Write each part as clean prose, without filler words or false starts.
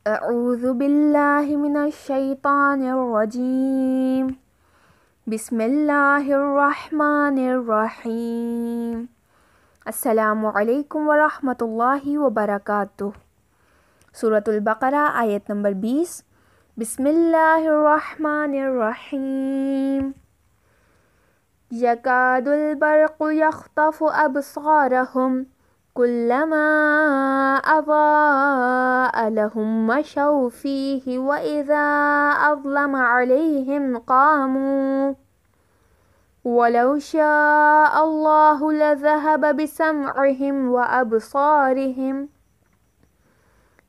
اعوذ باللہ من الشیطان الرجیم بسم اللہ الرحمن الرحیم۔ السلام علیکم ورحمۃ اللہ وبرکاتہ۔ سورۃ البقرہ آیت نمبر 20۔ بسم اللہ الرحمن الرحیم۔ یکاد البرق یخطف ابصارہم کلما اضاء لهم مشوا فیہ واذا اظلم علیہم قاموا ولو شاء اللہ لذہب بسمعہم وابصارہم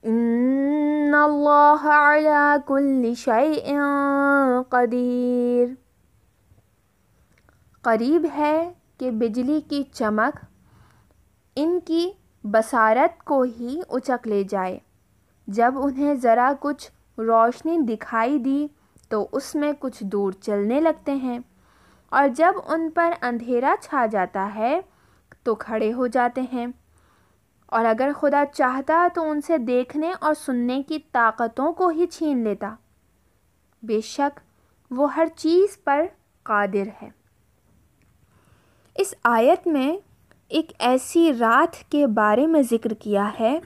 ان اللہ علی کل شیء قدیر۔ قریب ہے کہ بجلی کی چمک ان کی بصارت کو ہی اچک لے جائے۔ جب انہیں ذرا کچھ روشنی دکھائی دی تو اس میں کچھ دور چلنے لگتے ہیں، اور جب ان پر اندھیرا چھا جاتا ہے تو کھڑے ہو جاتے ہیں، اور اگر خدا چاہتا تو ان سے دیکھنے اور سننے کی طاقتوں کو ہی چھین لیتا۔ بے شک وہ ہر چیز پر قادر ہے۔ اس آیت میں ایک ایسی رات کے بارے میں ذکر کیا ہے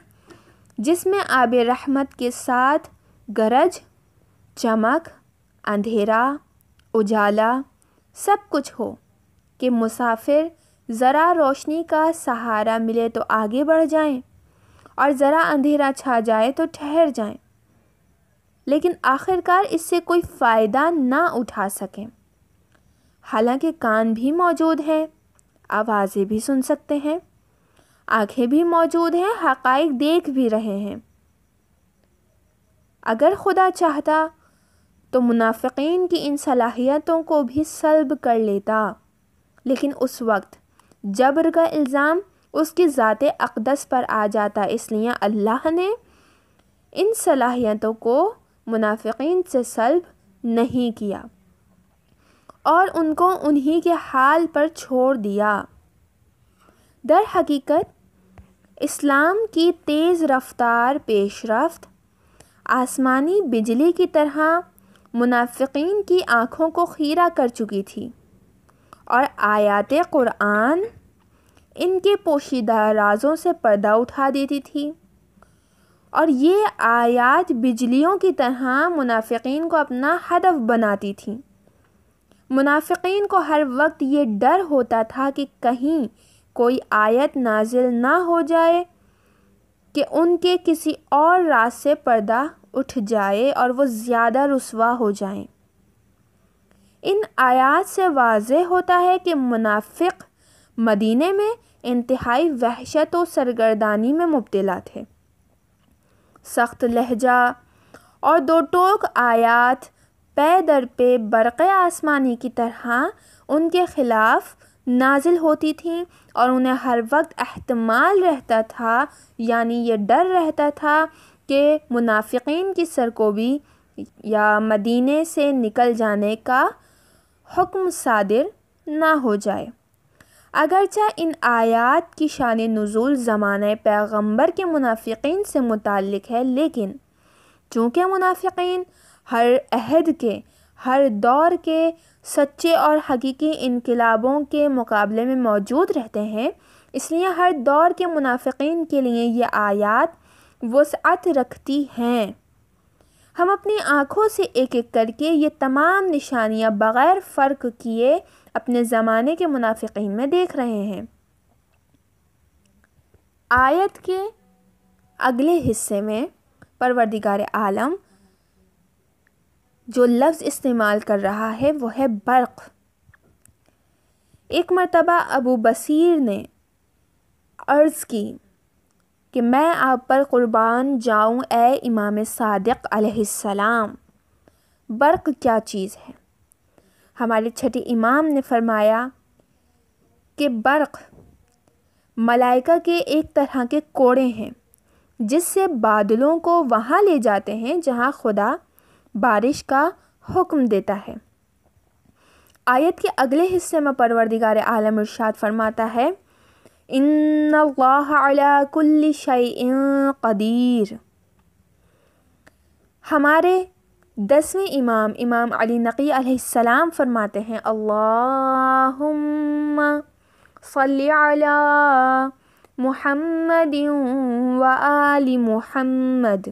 جس میں آب رحمت کے ساتھ گرج، چمک، اندھیرا، اجالا سب کچھ ہو کہ مسافر ذرا روشنی کا سہارا ملے تو آگے بڑھ جائیں اور ذرا اندھیرا چھا جائے تو ٹھہر جائیں، لیکن آخرکار اس سے کوئی فائدہ نہ اٹھا سکیں۔ حالانکہ کان بھی موجود ہیں، آوازیں بھی سن سکتے ہیں، آنکھیں بھی موجود ہیں، حقائق دیکھ بھی رہے ہیں۔ اگر خدا چاہتا تو منافقین کی ان صلاحیتوں کو بھی سلب کر لیتا، لیکن اس وقت جبر کا الزام اس کی ذات اقدس پر آ جاتا، اس لیے اللہ نے ان صلاحیتوں کو منافقین سے سلب نہیں کیا اور ان کو انہی کے حال پر چھوڑ دیا۔ در حقیقت اسلام کی تیز رفتار پیش رفت آسمانی بجلی کی طرح منافقین کی آنکھوں کو خیرہ کر چکی تھی، اور آیات قرآن ان کے پوشیدہ رازوں سے پردہ اٹھا دیتی تھی، اور یہ آیات بجلیوں کی طرح منافقین کو اپنا ہدف بناتی تھیں۔ منافقین کو ہر وقت یہ ڈر ہوتا تھا کہ کہیں کوئی آیت نازل نہ ہو جائے کہ ان کے کسی اور راز سے پردہ اٹھ جائے اور وہ زیادہ رسوا ہو جائیں۔ ان آیات سے واضح ہوتا ہے کہ منافق مدینے میں انتہائی وحشت و سرگردانی میں مبتلا تھے۔ سخت لہجہ اور دو ٹوک آیات پے در پہ برق آسمانی کی طرح ان کے خلاف نازل ہوتی تھیں، اور انہیں ہر وقت احتمال رہتا تھا، یعنی یہ ڈر رہتا تھا کہ منافقین کی سرکوبی یا مدینے سے نکل جانے کا حکم صادر نہ ہو جائے۔ اگرچہ ان آیات کی شان نزول زمانہ پیغمبر کے منافقین سے متعلق ہے، لیکن چونکہ منافقین ہر عہد کے، ہر دور کے سچے اور حقیقی انقلابوں کے مقابلے میں موجود رہتے ہیں، اس لیے ہر دور کے منافقین کے لیے یہ آیات وسعت رکھتی ہیں۔ ہم اپنی آنکھوں سے ایک ایک کر کے یہ تمام نشانیاں بغیر فرق کیے اپنے زمانے کے منافقین میں دیکھ رہے ہیں۔ آیت کے اگلے حصے میں پروردگار عالم جو لفظ استعمال کر رہا ہے وہ ہے برق۔ ایک مرتبہ ابو بصیر نے عرض کی کہ میں آپ پر قربان جاؤں اے امام صادق علیہ السلام، برق کیا چیز ہے؟ ہمارے چھٹے امام نے فرمایا کہ برق ملائکہ کے ایک طرح کے کوڑے ہیں جس سے بادلوں کو وہاں لے جاتے ہیں جہاں خدا بارش کا حکم دیتا ہے۔ آیت کے اگلے حصے میں پروردگار عالم ارشاد فرماتا ہے، ان اللہ علی کل شیء قدیر۔ ہمارے 10ویں امام علی نقی علیہ السلام فرماتے ہیں اللہم صلی علی محمد و آل محمد۔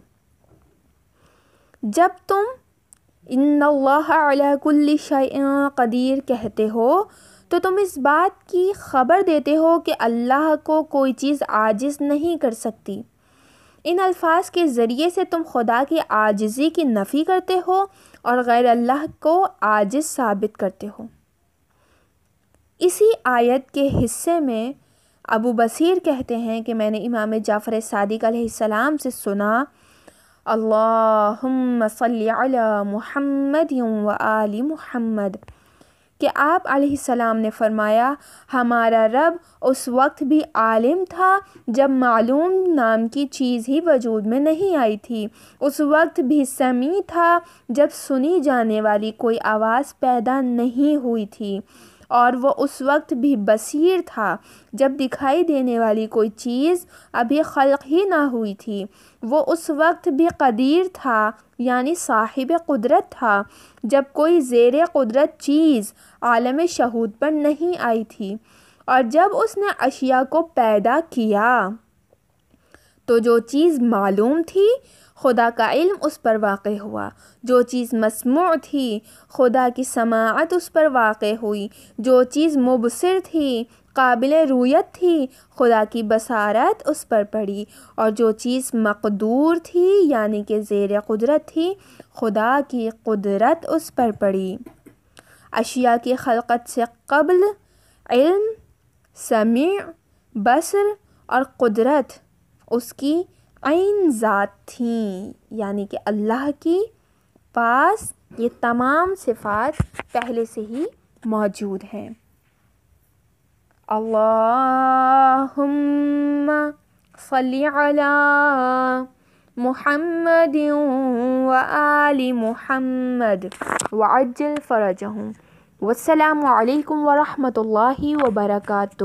جب تم ان اللہ علی کل شیء قدیر کہتے ہو تو تم اس بات کی خبر دیتے ہو کہ اللہ کو کوئی چیز عاجز نہیں کر سکتی۔ ان الفاظ کے ذریعے سے تم خدا کی عاجزی کی نفی کرتے ہو اور غیر اللہ کو عاجز ثابت کرتے ہو۔ اسی آیت کے حصے میں ابو بصیر کہتے ہیں کہ میں نے امام جعفر صادق علیہ السلام سے سنا اللہم صلی علی محمد و آل محمد، کہ آپ علیہ السلام نے فرمایا ہمارا رب اس وقت بھی عالم تھا جب معلوم نام کی چیز ہی وجود میں نہیں آئی تھی، اس وقت بھی سمیع تھا جب سنی جانے والی کوئی آواز پیدا نہیں ہوئی تھی، اور وہ اس وقت بھی بصیر تھا جب دکھائی دینے والی کوئی چیز ابھی خلق ہی نہ ہوئی تھی، وہ اس وقت بھی قدیر تھا یعنی صاحب قدرت تھا جب کوئی زیر قدرت چیز عالم شہود پر نہیں آئی تھی، اور جب اس نے اشیاء کو پیدا کیا تو جو چیز معلوم تھی خدا کا علم اس پر واقع ہوا، جو چیز مسموع تھی خدا کی سماعت اس پر واقع ہوئی، جو چیز مبصر تھی قابل رویت تھی خدا کی بصارت اس پر پڑی، اور جو چیز مقدور تھی یعنی کہ زیر قدرت تھی خدا کی قدرت اس پر پڑی۔ اشیاء کی خلقت سے قبل علم، سمیع، بصر اور قدرت اس کی عین ذات تھیں، یعنی کہ اللہ کی پاس یہ تمام صفات پہلے سے ہی موجود ہیں۔ اللہم صلی علی محمد و آل محمد وعجل فرجہم۔ والسلام علیکم ورحمۃ اللہ وبرکاتہ۔